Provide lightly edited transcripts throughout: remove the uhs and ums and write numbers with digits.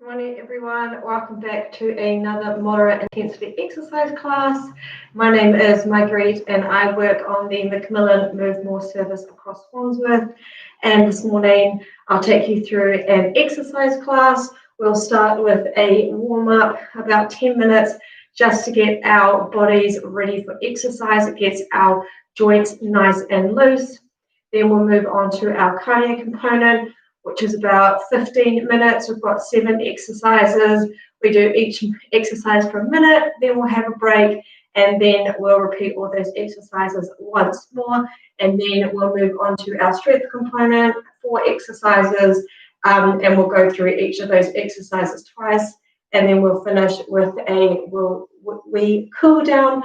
Good morning, everyone. Welcome back to another moderate intensity exercise class. My name is Marguerite and I work on the Macmillan Move More service across Wandsworth. And this morning I'll take you through an exercise class. We'll start with a warm-up, about 10 minutes, just to get our bodies ready for exercise. It gets our joints nice and loose. Then we'll move on to our cardio component, which is about 15 minutes. We've got 7 exercises. We do each exercise for a minute, then we'll have a break, and then we'll repeat all those exercises once more, and then we'll move on to our strength component, 4 exercises, and we'll go through each of those exercises twice, and then we'll finish with we cool down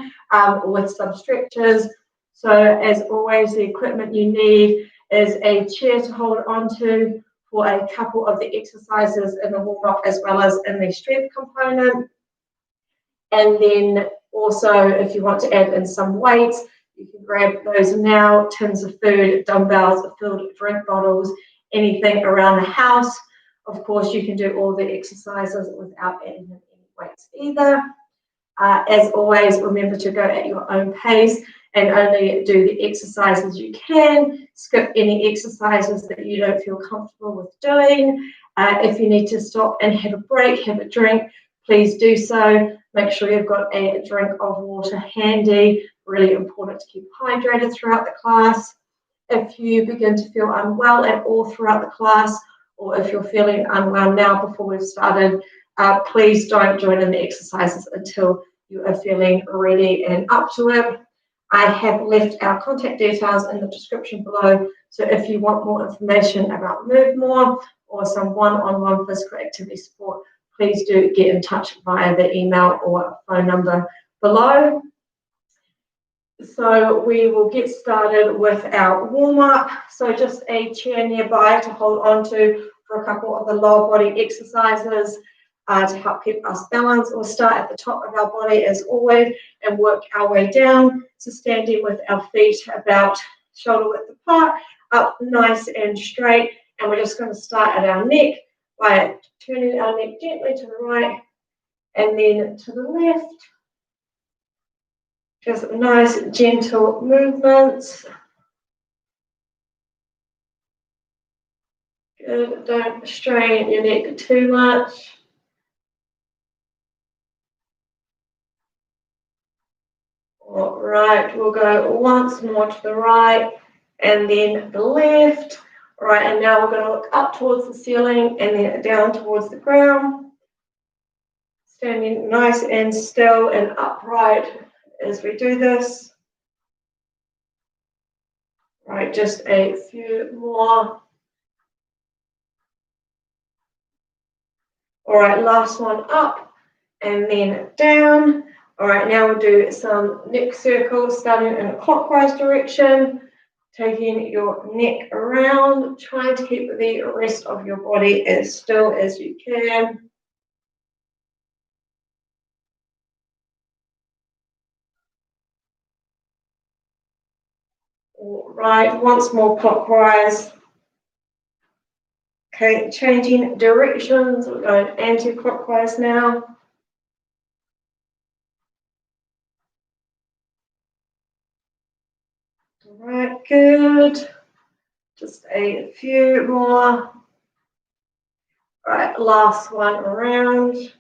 with some stretches. So as always, the equipment you need is a chair to hold onto for a couple of the exercises in the warm-up as well as in the strength component. And then also, if you want to add in some weights, you can grab those now, tins of food, dumbbells, filled drink bottles, anything around the house. Of course, you can do all the exercises without adding in any weights either. As always, remember to go at your own pace and only do the exercises you can. Skip any exercises that you don't feel comfortable with doing. If you need to stop and have a break, have a drink, please do so. Make sure you've got a drink of water handy. Really important to keep hydrated throughout the class. If you begin to feel unwell at all throughout the class, or if you're feeling unwell now before we've started, please don't join in the exercises until you are feeling ready and up to it. I have left our contact details in the description below, so if you want more information about Move More or some one-on-one physical activity support, please do get in touch via the email or phone number below. So we will get started with our warm-up. So just a chair nearby to hold on to for a couple of the lower body exercises to help keep us balanced. We'll start at the top of our body as always and work our way down. So standing with our feet about shoulder width apart, up nice and straight. And we're just going to start at our neck by turning our neck gently to the right and then to the left. Just nice, gentle movements. Good. Don't strain your neck too much. All right, we'll go once more to the right and then the left. All right, and now we're going to look up towards the ceiling and then down towards the ground. Standing nice and still and upright as we do this. Right, just a few more. All right, last one up and then down. All right, now we'll do some neck circles starting in a clockwise direction, taking your neck around, trying to keep the rest of your body as still as you can. All right, once more clockwise. Okay, changing directions, we're going anti-clockwise now. All right, good. Just a few more. All right, last one around.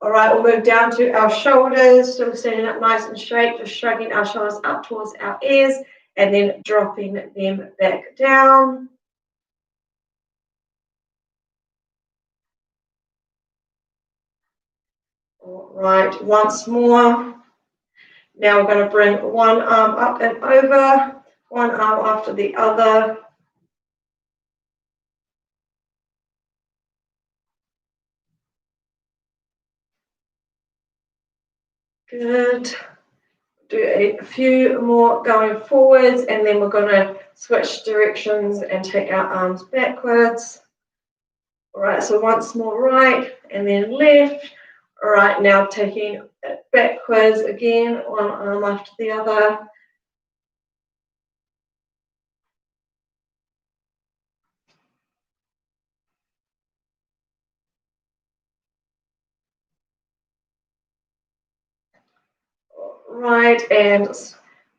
All right, we'll move down to our shoulders. So we're standing up nice and straight, just shrugging our shoulders up towards our ears and then dropping them back down. All right, once more. Now we're going to bring one arm up and over, one arm after the other. Good. Do a few more going forwards, and then we're going to switch directions and take our arms backwards. All right, so once more right, and then left. All right, now taking it backwards again, one arm after the other. Right, and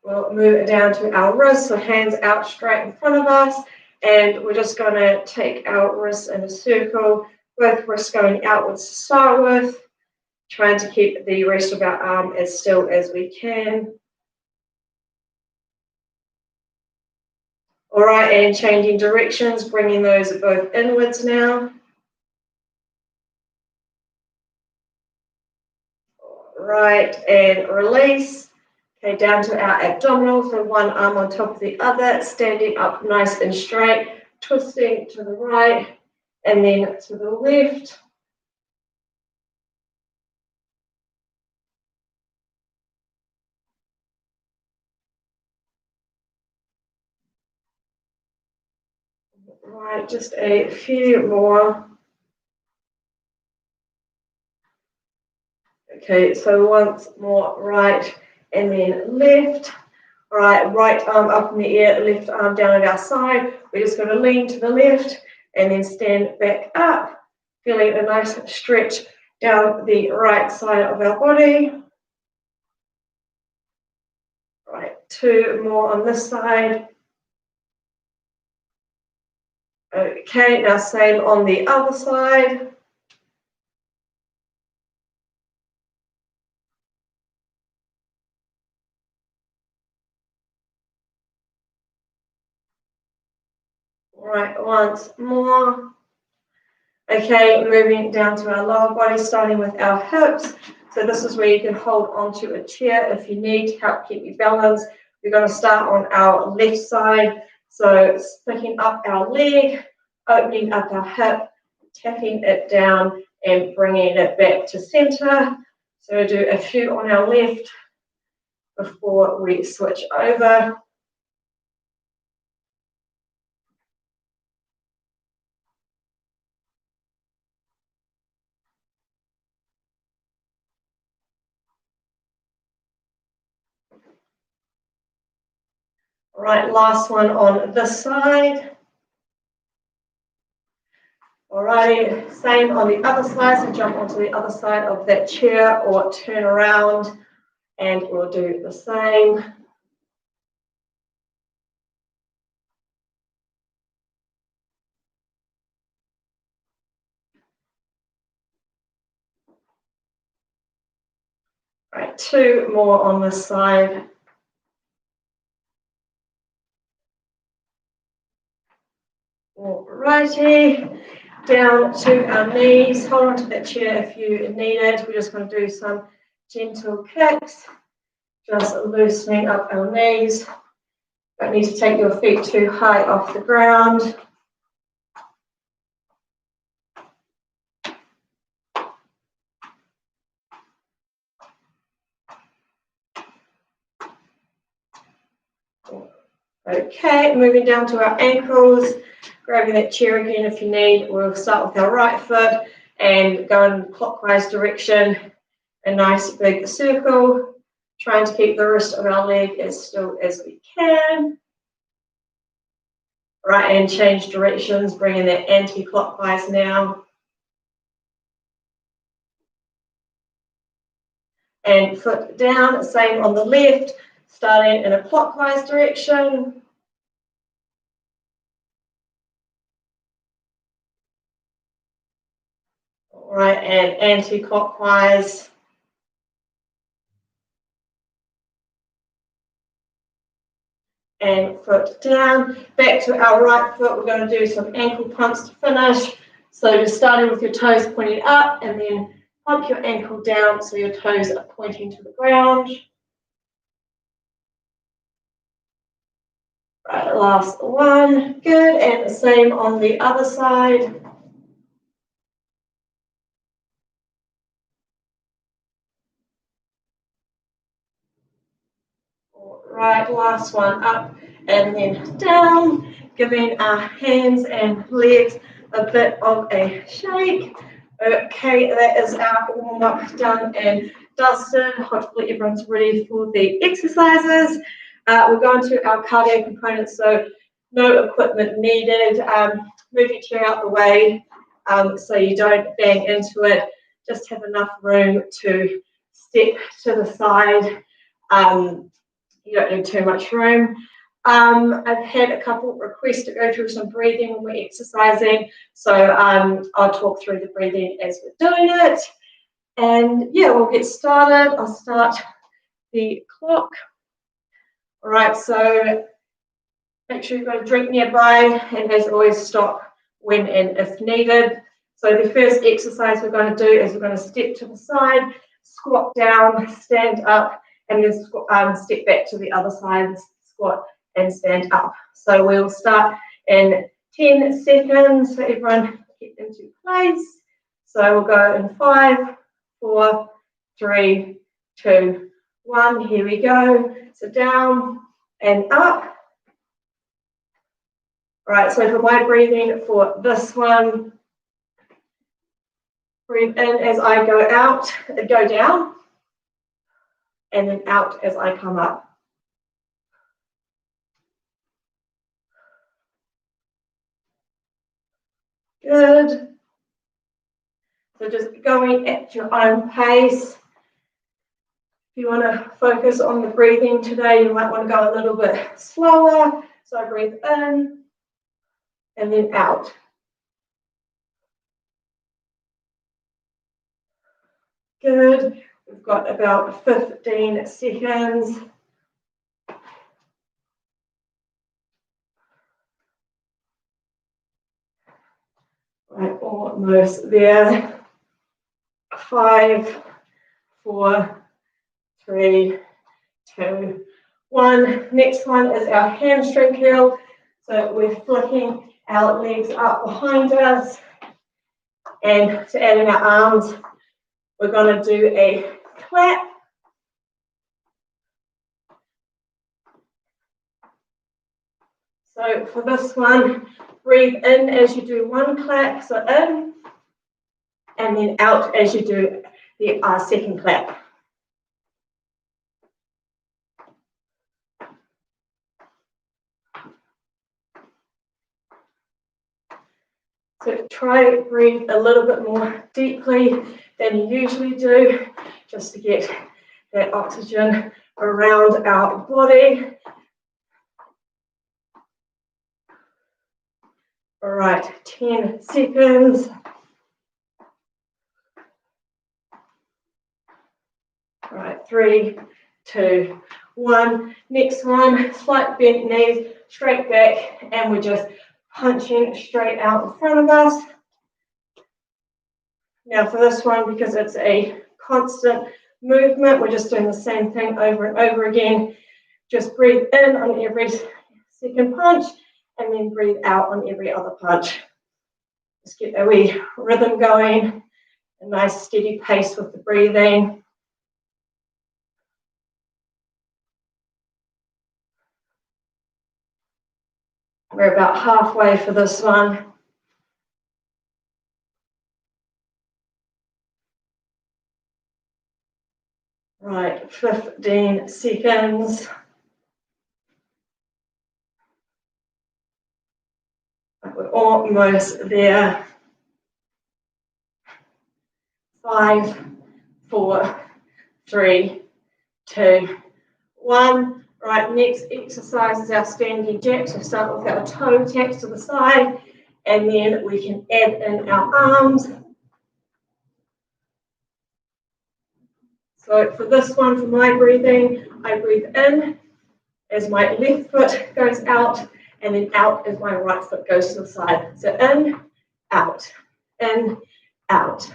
we'll move it down to our wrists, so hands out straight in front of us, and we're just going to take our wrists in a circle, both wrists going outwards to start with, trying to keep the rest of our arm as still as we can. All right, and changing directions, bringing those both inwards now. Right, and release. Okay, down to our abdominal, so one arm on top of the other, standing up nice and straight, twisting to the right, and then to the left. Right, just a few more. Okay, so once more, right, and then left. All right arm up in the air, left arm down at our side. We're just going to lean to the left and then stand back up, feeling a nice stretch down the right side of our body. Right, two more on this side. Okay, now same on the other side. Right, once more. Okay, moving down to our lower body, starting with our hips. So this is where you can hold onto a chair if you need to help keep you balanced. We're going to start on our left side. So sticking up our leg, opening up our hip, tapping it down and bringing it back to center. So we'll do a few on our left before we switch over. Right, last one on this side. Alrighty, same on the other side, so jump onto the other side of that chair or turn around and we'll do the same. Right, two more on this side. Alrighty, down to our knees, hold on to that chair if you need it. We're just going to do some gentle kicks, just loosening up our knees. Don't need to take your feet too high off the ground. Okay, moving down to our ankles, grabbing that chair again if you need. We'll start with our right foot and go in clockwise direction, a nice big circle, trying to keep the rest of our leg as still as we can. Right, and change directions, bringing that anti-clockwise now. And foot down, same on the left, starting in a clockwise direction. All right, and anti-clockwise. And foot down. Back to our right foot, we're going to do some ankle pumps to finish. So just starting with your toes pointing up and then pump your ankle down so your toes are pointing to the ground. Right, last one. Good, and the same on the other side. Right, last one up and then down, giving our hands and legs a bit of a shake. Okay, that is our warm-up done and dusted. Hopefully everyone's ready for the exercises. We're going to our cardio components, so no equipment needed. Move your chair out the way so you don't bang into it. Just have enough room to step to the side. You don't need too much room. I've had a couple requests to go through some breathing when we're exercising, so I'll talk through the breathing as we're doing it. And yeah, we'll get started. I'll start the clock. All right, so make sure you've got a drink nearby, and as always, stop when and if needed. So the first exercise we're going to do is we're going to step to the side, squat down, stand up, and then step back to the other side, squat and stand up. So we'll start in 10 seconds. So everyone get into place. So we'll go in 5, 4, 3, 2, 1. Here we go. So down and up. All right, so for my breathing for this one, breathe in as I go out, go down, and then out as I come up. Good. So just going at your own pace. If you want to focus on the breathing today, you might want to go a little bit slower. So I breathe in and then out. Good. We've got about 15 seconds. Right, almost there. 5, 4, 3, 2, 1. Next one is our hamstring curl. So we're flicking our legs up behind us. And to add in our arms, we're going to do a clap. So for this one, breathe in as you do one clap, so in, and then out as you do the second clap. So try to breathe a little bit more deeply than you usually do, just to get that oxygen around our body. All right, 10 seconds. All right, 3, 2, 1. Next one, slight bent knees, straight back, and we're just punching straight out in front of us. Now for this one, because it's a constant movement, we're just doing the same thing over and over again. Just breathe in on every second punch, and then breathe out on every other punch. Just get a wee rhythm going, a nice steady pace with the breathing. We're about halfway for this one. Right, 15 seconds. We're almost there. 5, 4, 3, 2, 1. Right, next exercise is our standing jacks. We'll start with our toe taps to the side, and then we can add in our arms. So for this one, for my breathing, I breathe in as my left foot goes out, and then out as my right foot goes to the side. So in, out, in, out.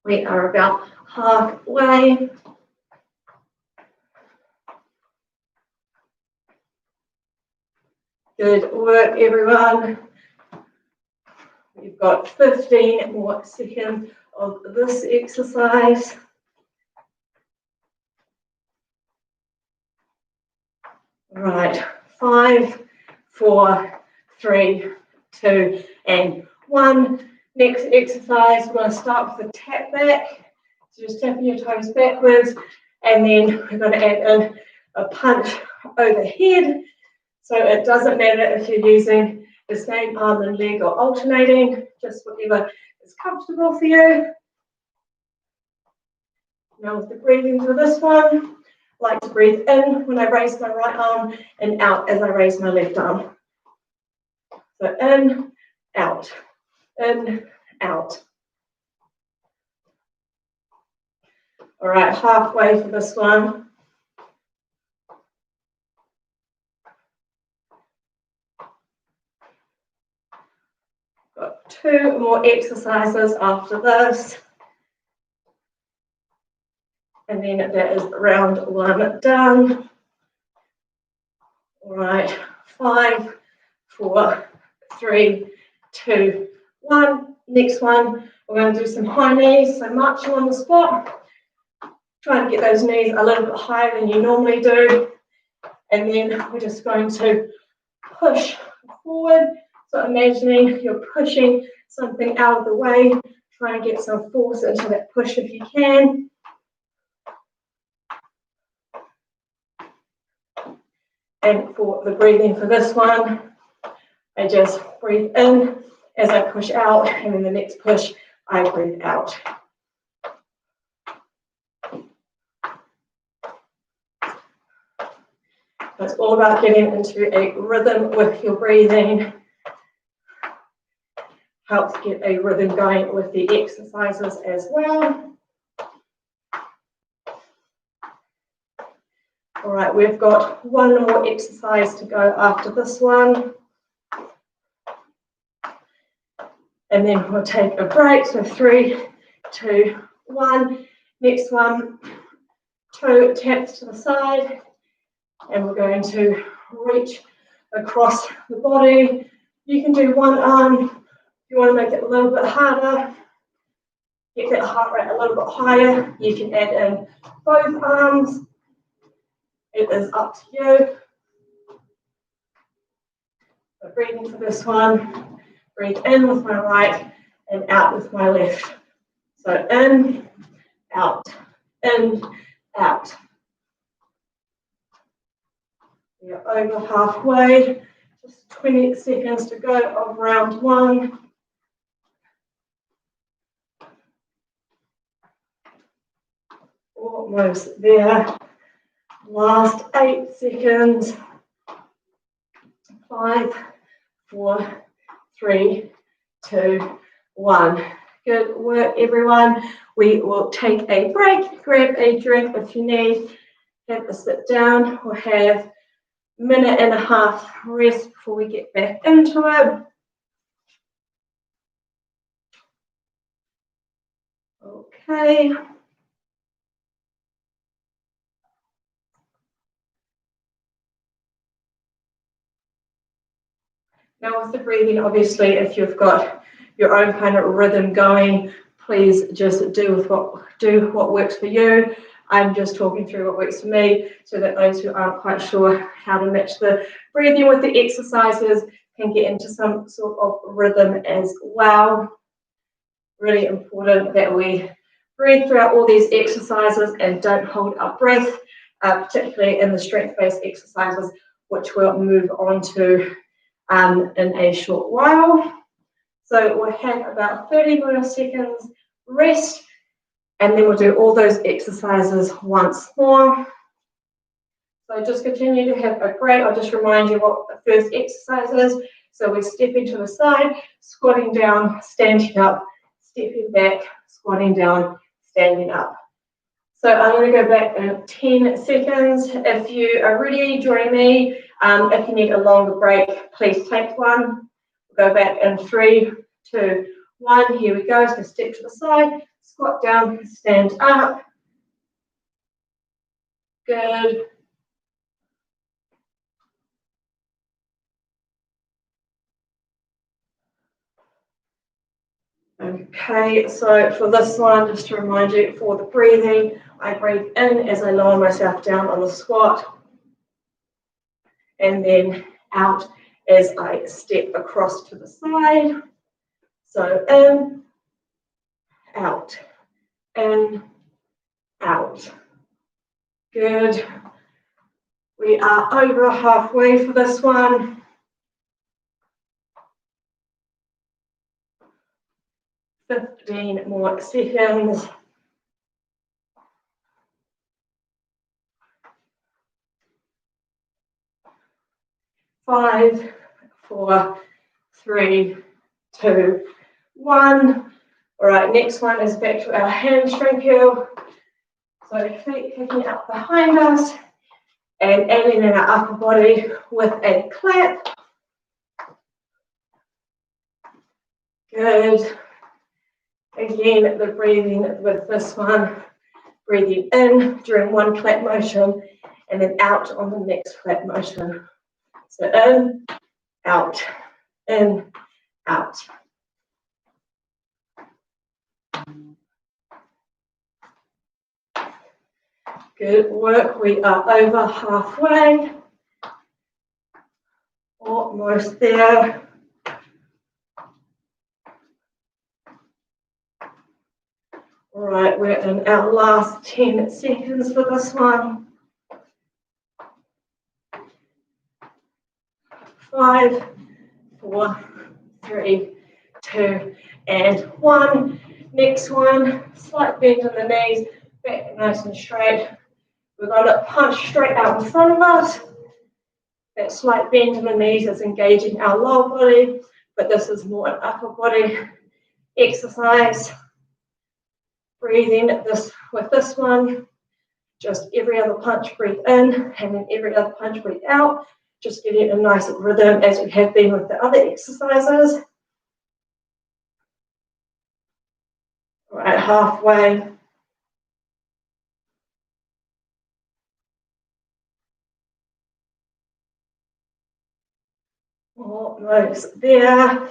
We are about halfway. Good work, everyone. We've got 15 more seconds of this exercise. Right, 5, 4, 3, 2, and 1. Next exercise, we're going to start with a tap back. So just tapping your toes backwards, and then we're going to add in a punch overhead. So it doesn't matter if you're using the same arm and leg or alternating, just whatever is comfortable for you. Now with the breathing for this one, I like to breathe in when I raise my right arm and out as I raise my left arm. So in, out, in, out. All right, halfway for this one. Got 2 more exercises after this. And then that is round 1 done. All right, 5, 4, 3, 2, 1. Next one, we're going to do some high knees. So marching on the spot. Try and get those knees a little bit higher than you normally do. And then we're just going to push forward. So imagining you're pushing something out of the way. Try and get some force into that push if you can. And for the breathing for this one, I just breathe in as I push out, and then the next push, I breathe out. It's all about getting into a rhythm with your breathing. Helps get a rhythm going with the exercises as well. All right, we've got 1 more exercise to go after this one. And then we'll take a break. So 3, 2, 1. Next one, toe taps to the side. And we're going to reach across the body. You can do one arm. If you want to make it a little bit harder, get that heart rate a little bit higher, you can add in both arms. It is up to you. So breathing for this one, breathe in with my right and out with my left. So in, out, out. We're over halfway, just 20 seconds to go of round 1. Almost there. Last 8 seconds. 5, 4, 3, 2, 1. Good work, everyone. We will take a break, grab a drink if you need, have a sit down, or have a minute and a half rest before we get back into it. Okay. Now with the breathing, obviously, if you've got your own kind of rhythm going, please just do what works for you. I'm just talking through what works for me so that those who aren't quite sure how to match the breathing with the exercises can get into some sort of rhythm as well. Really important that we breathe throughout all these exercises and don't hold our breath, particularly in the strength-based exercises, which we'll move on to in a short while. So we'll have about 30 more seconds rest, and then we'll do all those exercises once more. So just continue to have a break. I'll just remind you what the first exercise is. So we're stepping to the side, squatting down, standing up, stepping back, squatting down, standing up. So I'm going to go back in 10 seconds. If you are ready, join me. If you need a longer break, please take one. We'll go back in 3, 2, 1. Here we go. So step to the side, squat down, stand up. Good. Okay, so for this one, just to remind you, for the breathing, I breathe in as I lower myself down on the squat, and then out as I step across to the side. So in, out, out. Good. We are over halfway for this one. 15 more seconds. 5, 4, 3, 2, 1. All right, next one is back to our hamstring curl. So feet kicking up behind us and adding in our upper body with a clap. Good. Again, the breathing with this one. Breathing in during one clap motion and then out on the next clap motion. So in, out, in, out. Good work. We are over halfway. Almost there. All right, we're in our last 10 seconds for this one. 5, 4, 3, 2, and 1. Next one, slight bend in the knees, back nice and straight. We're going to punch straight out in front of us. That slight bend in the knees is engaging our lower body, but this is more an upper body exercise. Breathing with this one, just every other punch, breathe in, and then every other punch, breathe out. Just getting a nice rhythm as we have been with the other exercises. All right, halfway. Almost there.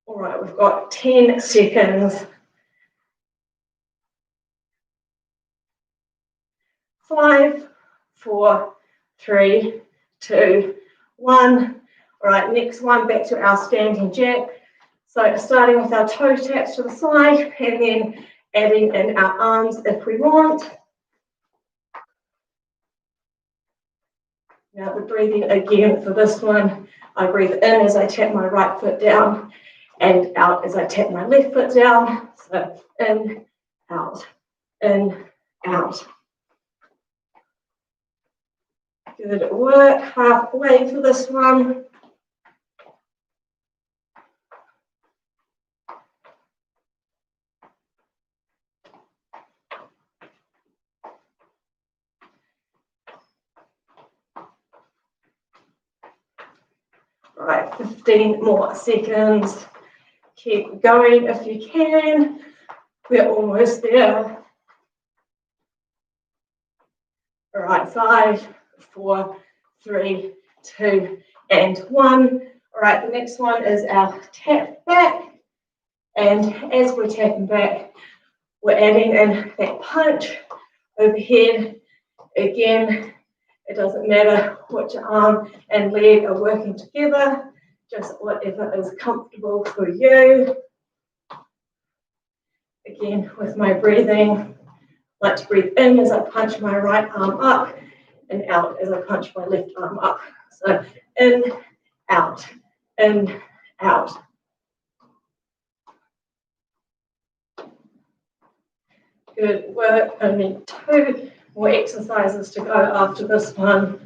All right, we've got 10 seconds. 5, 4, 3, 2, 1. All right, next one, back to our standing jack. So starting with our toe taps to the side and then adding in our arms if we want. Now the breathing again for this one, I breathe in as I tap my right foot down and out as I tap my left foot down. So in, out, out. Good work, halfway for this one. All right, 15 more seconds. Keep going if you can. We're almost there. All right, 5, 4, 3, 2, and 1. All right, the next one is our tap back. And as we're tapping back, we're adding in that punch overhead. Again, it doesn't matter which arm and leg are working together, just whatever is comfortable for you. Again, with my breathing, I like to breathe in as I punch my right arm up and out as I punch my left arm up. So in, out, in, out. Good work. Only 2 more exercises to go after this one.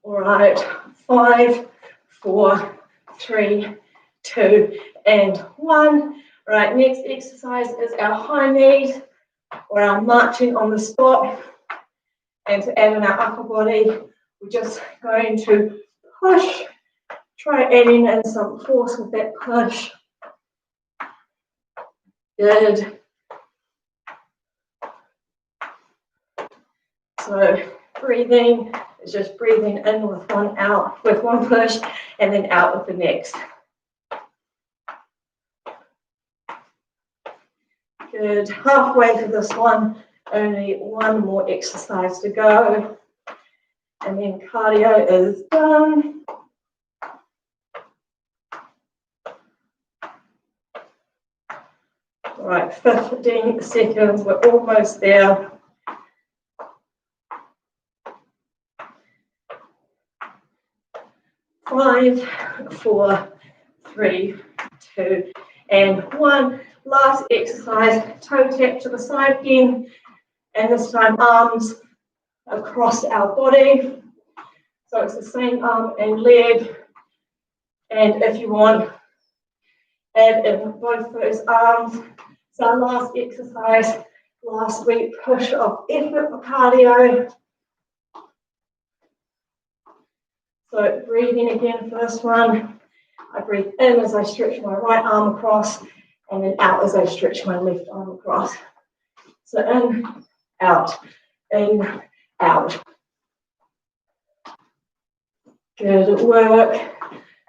All right, 5, 4, 3, 2, and 1. All right, next exercise is our high knees or our marching on the spot. And to add in our upper body, we're just going to push. Try adding in some force with that push. Good. So breathing is just breathing in with one out, with one push, and then out with the next. Good. Halfway to this one, only 1 more exercise to go. And then cardio is done. Right, 15 seconds, we're almost there. 5, 4, 3, 2, and 1. Last exercise, toe tap to the side again, and this time arms across our body. So it's the same arm and leg, and if you want, add in both those arms. So our last exercise last week, push of effort for cardio. So breathing again for this one. I breathe in as I stretch my right arm across, and then out as I stretch my left arm across. So in, out, Good work.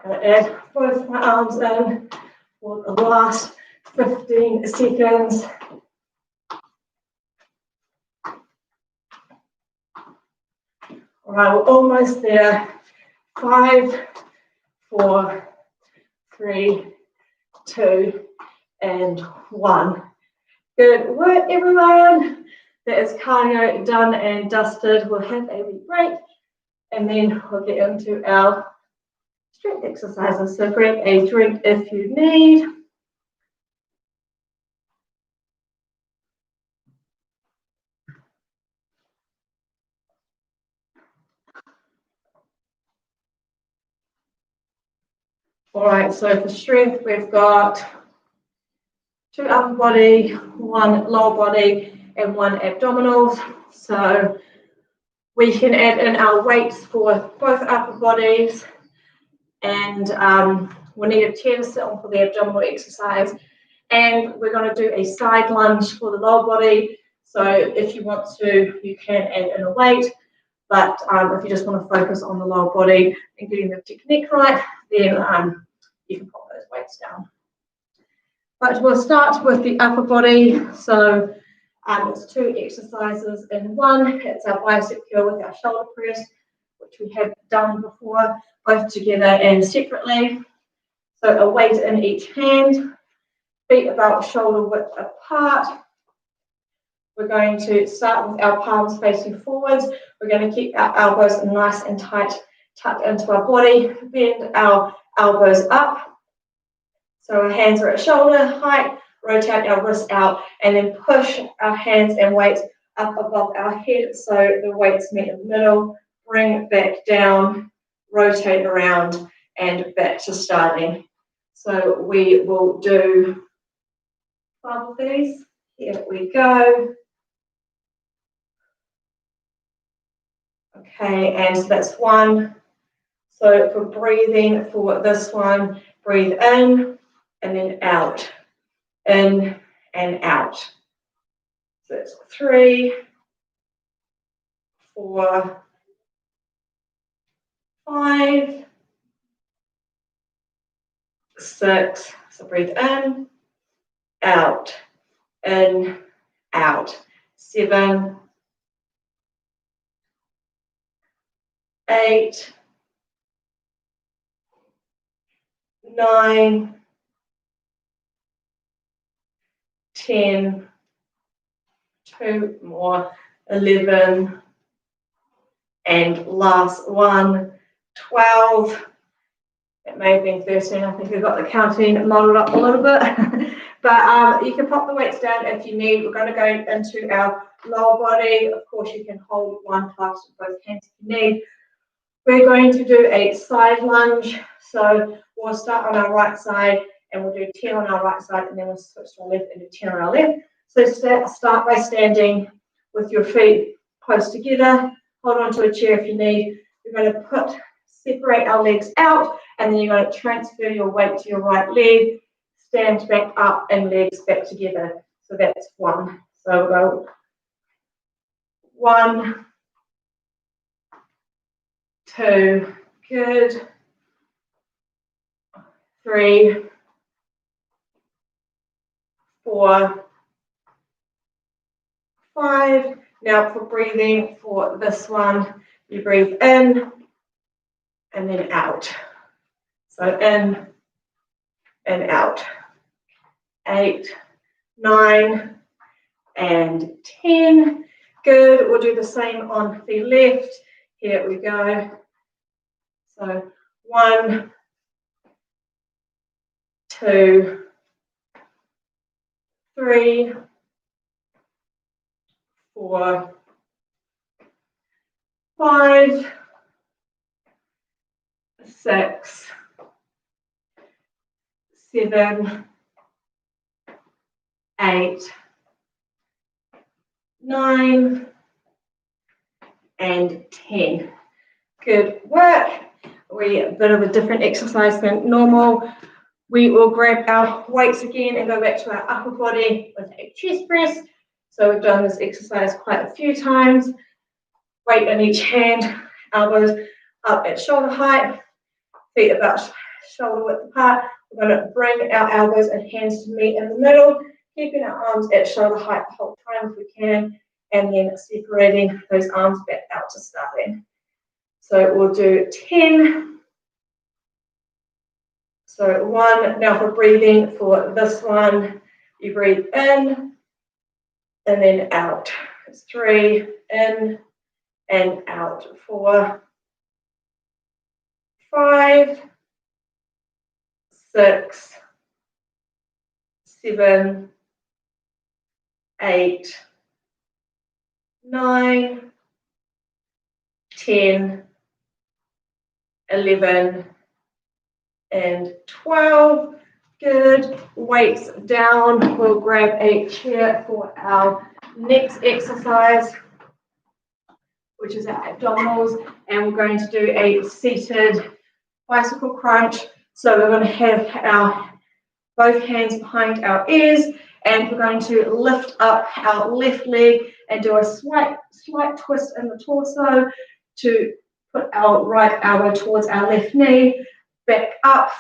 And add both my arms in for the last 15 seconds. All right, we're almost there. 5, 4, 3, 2, and 1. Good work, everyone. That is cardio done and dusted. We'll have a wee break, and then we'll get into our strength exercises. So grab a drink if you need. All right, so for strength, we've got 2 upper body, 1 lower body, and 1 abdominals. So we can add in our weights for both upper bodies, and we'll need a 10 sit on for the abdominal exercise. And we're going to do a side lunge for the lower body. So if you want to, you can add in a weight. But if you just want to focus on the lower body and getting the technique right, then you can pop those weights down. But we'll start with the upper body. So it's 2 exercises in one. It's our bicep curl with our shoulder press, which we have done before, both together and separately. So a weight in each hand, feet about shoulder width apart. We're going to start with our palms facing forwards. We're going to keep our elbows nice and tight, tucked into our body. Bend our elbows up. So our hands are at shoulder height. Rotate our wrists out, and then push our hands and weights up above our head so the weights meet in the middle. Bring back down, rotate around, and back to starting. So we will do 5 of these. Here we go. Okay, and so that's 1. So for breathing for this one, breathe in and then out. In and out. So it's 3, 4, 5, 6. So breathe in, out, 7, 8, 9, 10, 2 more, 11, and last one, 12. It may have been 13. I think we've got the counting modelled up a little bit. But you can pop the weights down if you need. We're going to go into our lower body. Of course, you can hold one class with both hands if you need. We're going to do a side lunge. So we'll start on our right side, and we'll do 10 on our right side, and then we'll switch to our left and do 10 on our left. So start by standing with your feet close together. Hold on to a chair if you need. You're going to separate our legs out, and then you're going to transfer your weight to your right leg, stand back up, and legs back together. So that's 1. So we'll go 1, 2, good, 3, 4, 5. Now for breathing for this one, you breathe in and then out. So in and out. 8, 9, and 10. Good. We'll do the same on the left. Here we go. So 1, 2, 3, 4, 5, 6, 7, 8, 9, and 10. Good work. A bit of a different exercise than normal. We will grab our weights again and go back to our upper body with a chest press. So we've done this exercise quite a few times. Weight in each hand, elbows up at shoulder height, feet about shoulder width apart. We're going to bring our elbows and hands to meet in the middle, keeping our arms at shoulder height the whole time if we can, and then separating those arms back out to starting. So we'll do 10. So 1, now for breathing for this one, you breathe in and then out. It's 3, in and out. 4, 5, 6, 7, 8, 9, 10, 11, and 12. Good. Weights down. We'll grab a chair for our next exercise, which is our abdominals, and we're going to do a seated bicycle crunch. So we're going to have our both hands behind our ears, and we're going to lift up our left leg and do a slight twist in the torso to put our right elbow towards our left knee, back up,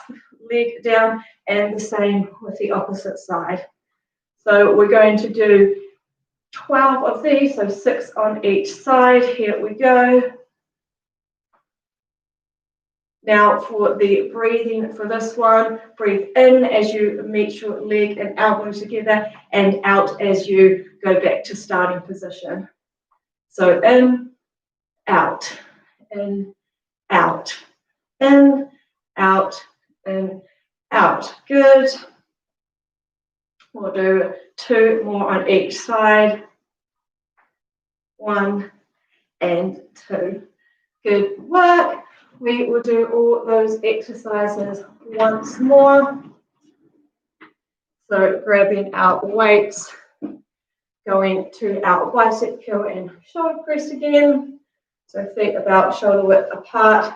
leg down, and the same with the opposite side. So we're going to do 12 of these, so 6 on each side. Here we go. Now for the breathing for this one, breathe in as you meet your leg and elbow together, and out as you go back to starting position. So in, out, in, out, in, out, in, out. Good. We'll do 2 more on each side. 1 and 2. Good work. We will do all those exercises once more. So grabbing our weights, going to our bicep curl and shoulder press again. So feet about shoulder width apart.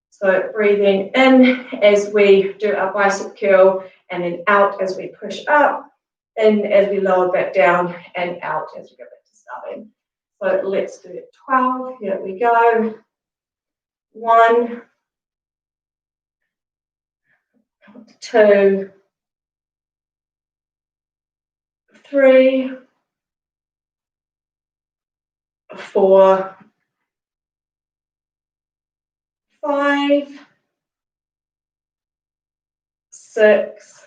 So breathing in as we do our bicep curl, and then out as we push up, in as we lower back down, and out as we go back to starting. So let's do 12. Here we go. 1, 2, 3, 4, 5, 6,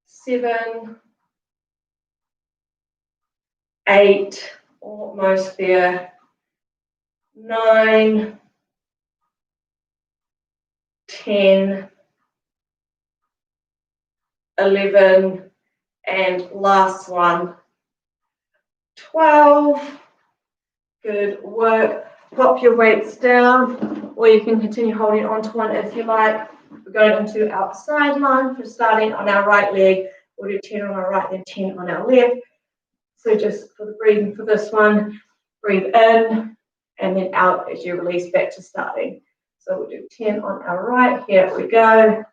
7, 8, almost there, 9, 10, 11, and last one, 12. Good work. Pop your weights down, or you can continue holding on to one if you like. We're going into our side lunge. We're starting on our right leg. We'll do 10 on our right, then 10 on our left. So just for the breathing for this one, breathe in and then out as you release back to starting. So we'll do 10 on our right. Here we go.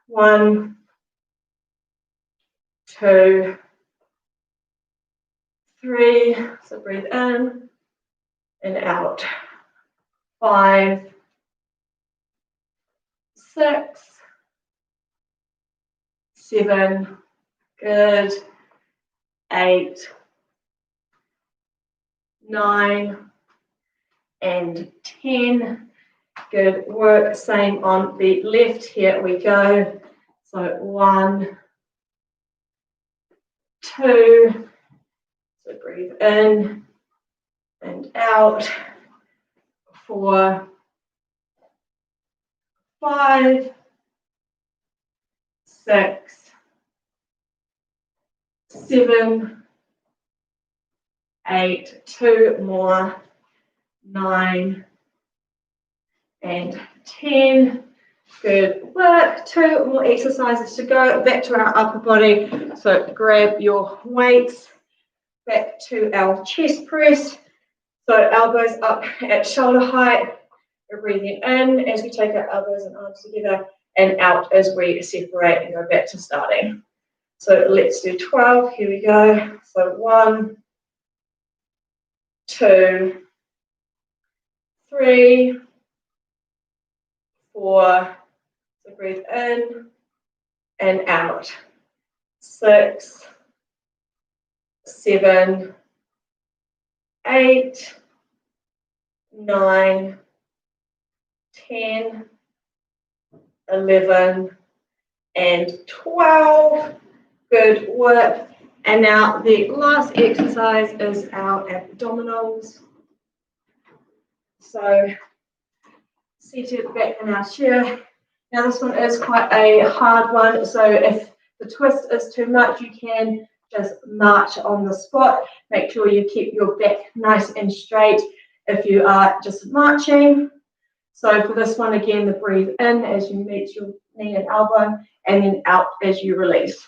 1, 2, 3. So breathe in and out. 5, 6, 7. Good. 8, 9, and 10. Good work. Same on the left. Here we go. So 1, 2, so breathe in and out, 4, 5, 6, 7, 8, 2 more, 9, and 10. Good work. 2 more exercises to go. Back to our upper body. So grab your weights. Back to our chest press. So elbows up at shoulder height. We're breathing in as we take our elbows and arms together, and out as we separate and go back to starting. So let's do 12. Here we go. So 1, 2, 3, 4. So breathe in and out. 6, 7, 8, 9, 10, 11, and 12. Good work. And now the last exercise is our abdominals. So seated back in our chair. Now this one is quite a hard one. So if the twist is too much, you can just march on the spot. Make sure you keep your back nice and straight if you are just marching. So for this one, again, the breathe in as you meet your knee and elbow, and then out as you release.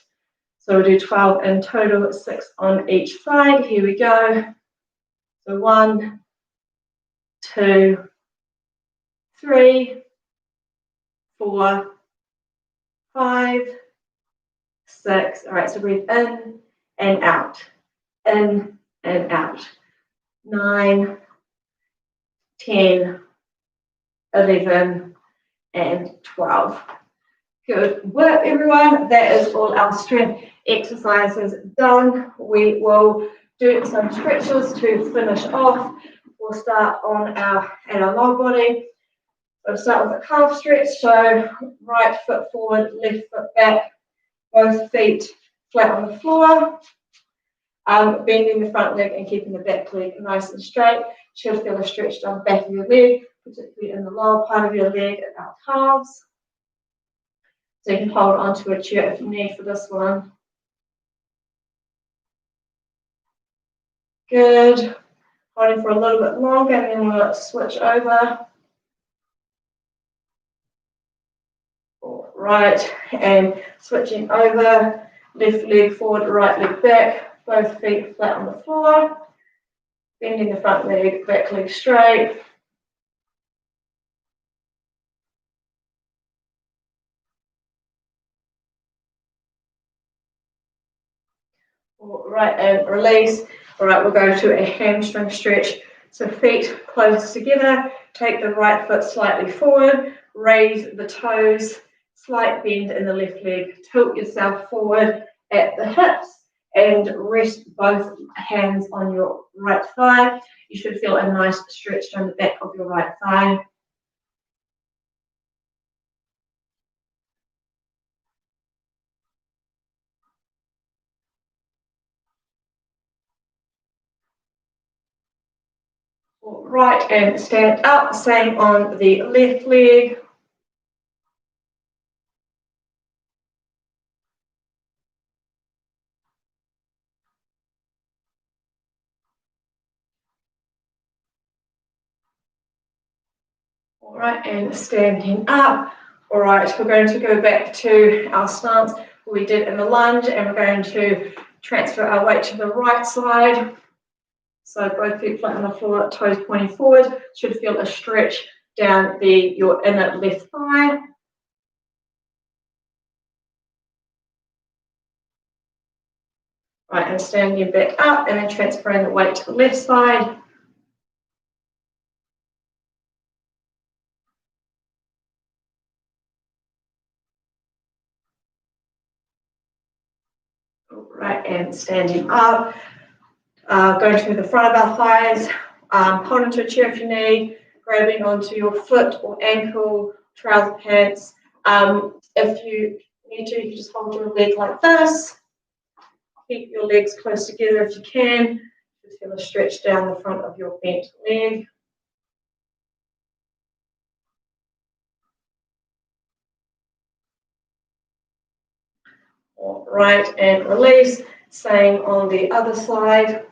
So we'll do 12 in total, 6 on each side. Here we go. So 1, 2, 3, 4, 5, 6. All right, so breathe in and out, in and out. 9, 10, 11, and 12. Good work, everyone. That is all our strength exercises done. We will do some stretches to finish off. We'll start on our lower body. We'll start with a calf stretch. So right foot forward, left foot back, both feet flat on the floor. Bending the front leg and keeping the back leg nice and straight. Should feel a stretch down the back of your leg, particularly in the lower part of your leg at our calves. So you can hold onto a chair if you need for this one. Good. Holding for a little bit longer, and then we'll switch over. All right, and switching over. Left leg forward, right leg back. Both feet flat on the floor. Bending the front leg, back leg straight. All right, and release. All right, we'll go to a hamstring stretch. So feet close together. Take the right foot slightly forward. Raise the toes. Slight bend in the left leg. Tilt yourself forward at the hips and rest both hands on your right thigh. You should feel a nice stretch down the back of your right thigh. All right, and stand up, same on the left leg. All right, and standing up. All right, we're going to go back to our stance we did in the lunge, and we're going to transfer our weight to the right side. So both feet flat on the floor, toes pointing forward. Should feel a stretch down your inner left thigh. Right, and standing back up, and then transferring the weight to the left side. All right, and standing up. Going to the front of our thighs, hold onto a chair if you need, grabbing onto your foot or ankle, trouser pants. If you you need to, you can just hold your leg like this. Keep your legs close together if you can. Just feel a stretch down the front of your bent leg. All right, and release. Same on the other side.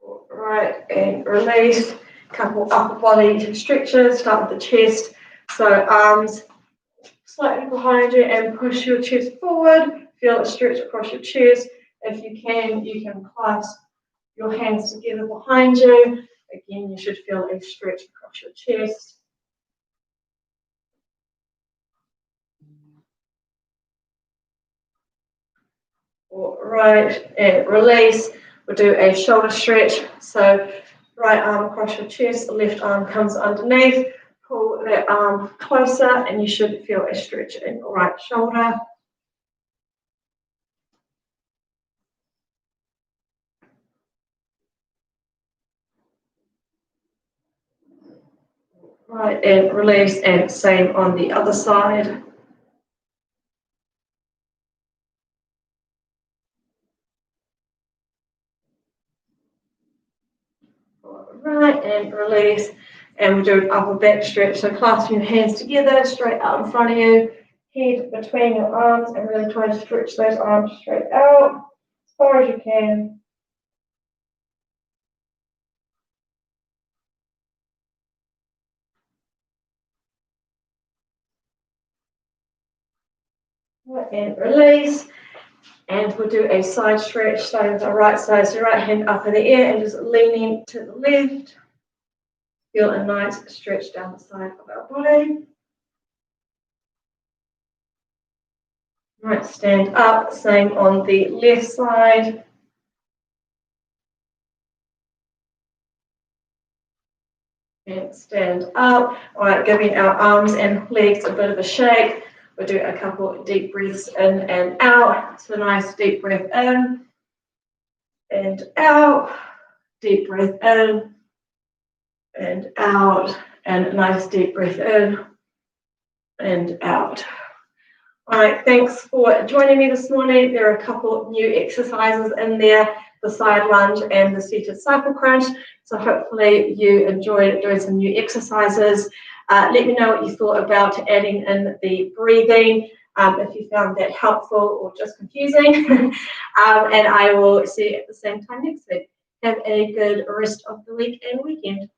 All right, and release. Couple upper body stretches. Start with the chest. So arms slightly behind you and push your chest forward. Feel it stretch across your chest. If you can clasp your hands together behind you. Again, you should feel a stretch across your chest. All right, and release. We'll do a shoulder stretch. So right arm across your chest, left arm comes underneath. Pull that arm closer and you should feel a stretch in your right shoulder. Right, and release, and same on the other side. Right, and release. And we'll do an upper back stretch. So clasp your hands together, straight out in front of you, head between your arms, and really try to stretch those arms straight out as far as you can. Right, and release. And we'll do a side stretch, starting with the right side. So right hand up in the air and just leaning to the left. Feel a nice stretch down the side of our body. Right, stand up, same on the left side. And stand up. All right, giving our arms and legs a bit of a shake. We'll do a couple of deep breaths in and out. So nice deep breath in and out. Deep breath in and out. And a nice deep breath in and out. All right, thanks for joining me this morning. There are a couple of new exercises in there, the side lunge and the seated cycle crunch. So hopefully you enjoyed doing some new exercises. Let me know what you thought about adding in the breathing, if you found that helpful or just confusing. And I will see you at the same time next week. Have a good rest of the week and weekend.